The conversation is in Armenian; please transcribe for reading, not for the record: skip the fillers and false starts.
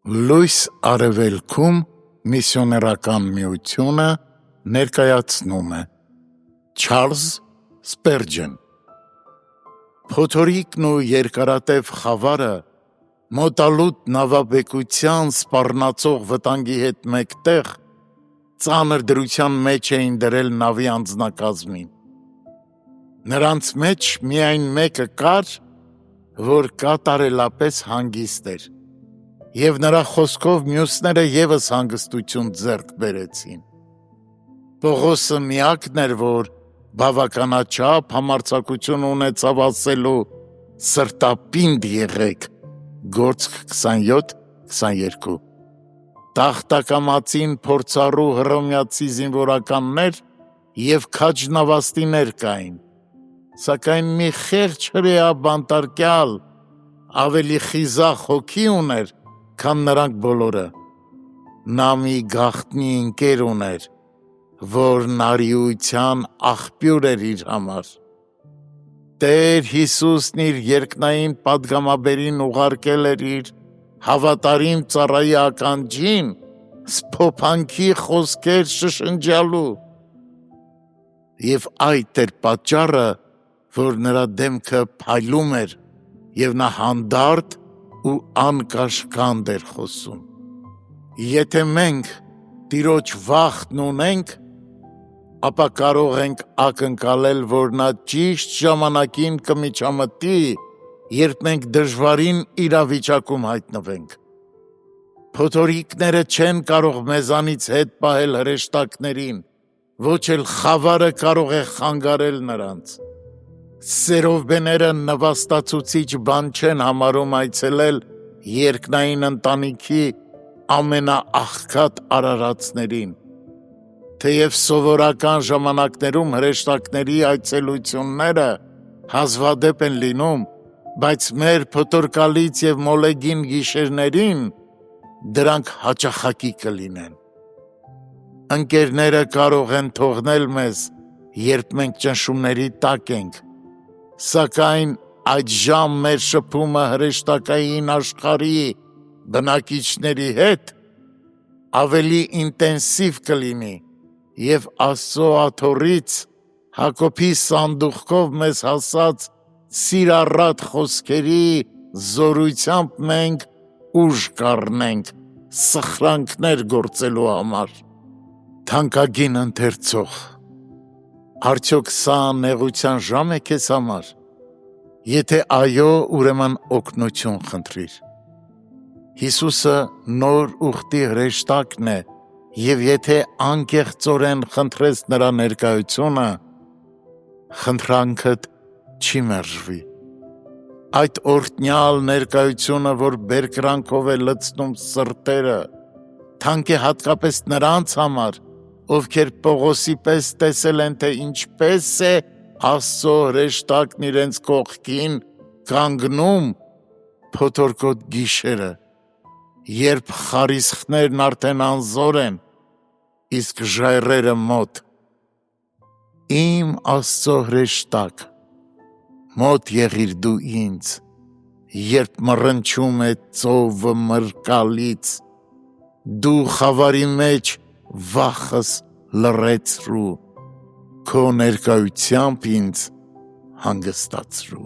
Լույս արևելքում միսիոներական միությունը ներկայացնում է Չարլզ Սպերջեն Փոթորիկն ու երկարատև խավարը մոտալուտ նավաբեկության սպառնացող վտանգի հետ մեկտեղ ծանր դրության մեջ էին դրել նավի անձնակազմին։ Նրանց մեջ միայն մեկը կար, որ կատարելապես հանգիստ էր, և նրա խոսքով մյուսները ևս հանգստություն ձեռք բերեցին։ Պողոսը միակն էր, որ բավականաչափ համարձակություն ունեցավ ասելու «Սրտապինդ եղեք» Գործք 27-22։ Տախտակամածին փորձառու հռոմեացի զինվորականներ և քաջ նավաստիներ կային, սակայն մի խեղճ հրեա բանտարկյալ ավելի խիզախ հոգի ուներ, քան նրանք բոլորը։ Նա մի գաղտնի ընկեր ուներ, որն արիության աղբյուր էր իր համար։ Տեր Հիսուսն իր երկնային պատգամաբերին ուղարկել էր իր հավատարիմ ծառայի ականջին սփոփանքի խոսքեր շշնջալու։ Եվ այդ էր պատճառը, որ նրա դեմքը փայլում էր, և նա հանդարտ ու անկաշկանդ էր խոսում։ Եթե մենք Տիրոջ վախն ունենք, ապա կարող ենք ակնկալել, որ նա ճիշտ ժամանակին կմիջամտի, երբ մենք դժվարին իրավիճակում հայտնվենք։ Փոթորիկները չեն կարող մեզանից հետ պահել հրեշտակներին, ոչ էլ խավարը կարող է խանգարել նրանց։ Սերովբեները նվաստացուցիչ բան չեն համարում այցելել երկնային ընտանիքի ամենաաղքատ արարածներին։ Թեև սովորական ժամանակներում հրեշտակների այցելությունները հազվադեպ են լինում, բայց մեր փոթորկալից և մոլեգին գիշերներին դրանք հաճախակի կլինեն։ Ընկերները կարող են թողնել մեզ, երբ մենք ճնշումների տակ ենք, սակայն այդժամ մեր շփումը հրեշտակային աշխարհի բնակիչների հետ ավելի ինտենսիվ կլինի, և Աստծո աթոռից Հակոբի սանդուղքով մեզ հասած սիրառատ խոսքերի զորությամբ մենք ուժ կառնենք սխրանքներ գործելու համար։ Թանկագին ընթերցող, արդյոք սա նեղության ժամ է քեզ համար։ Եթե այո, ուրեմն օգնություն խնդրիր։ Հիսուսը նոր ուխտի հրեշտակն է, և եթե անկեղծորեն խնդրես նրա ներկայությունը, խնդրանքդ չի մերժվի։ Այդ օրհնյալ ներկայությունը, որ բերկրանքով է լցնում սրտերը, թանկ է հատկապես նրանց համար, ովքեր Պողոսի պես տեսել են, թե ինչպես է Աստծո հրեշտակն իրենց կողքին կանգնում փոթորկոտ գիշերը, երբ խարիսխներն արդեն անզոր են, իսկ ժայռերը մոտ։ Իմ Աստծո հրեշտակ, մոտ եղիր դու ինձ, երբ մռնչում է ծովը մրկալից, դու խավարի մեջ վախս լռեցրու, քո ներկայությամբ ինձ հանգստացրու։